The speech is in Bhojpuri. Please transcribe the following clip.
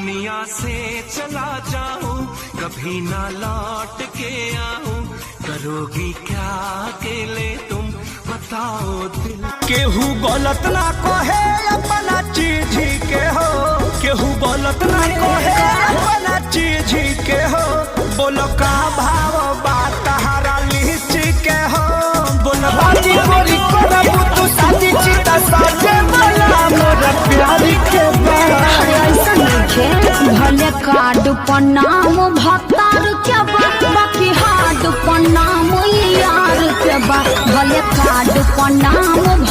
दुनिया से चला जाऊं, कभी ना लौट के आऊं, करोगी क्या अकेले तुम बताओ दिल। केहू गलत ना कहे अपना चीज के हो, केहू गलत ना कहे अपना चीज के हो, बोलो का भाव बात हरा लीची के हो, बोलो बाजी गोरी करबू तू साजी चिता साजे वाला मोर प्यारी के भले कार्ड पर नाम भतार के बाकी हार्ड पर नाम यार के बा। भले कार्ड पर नाम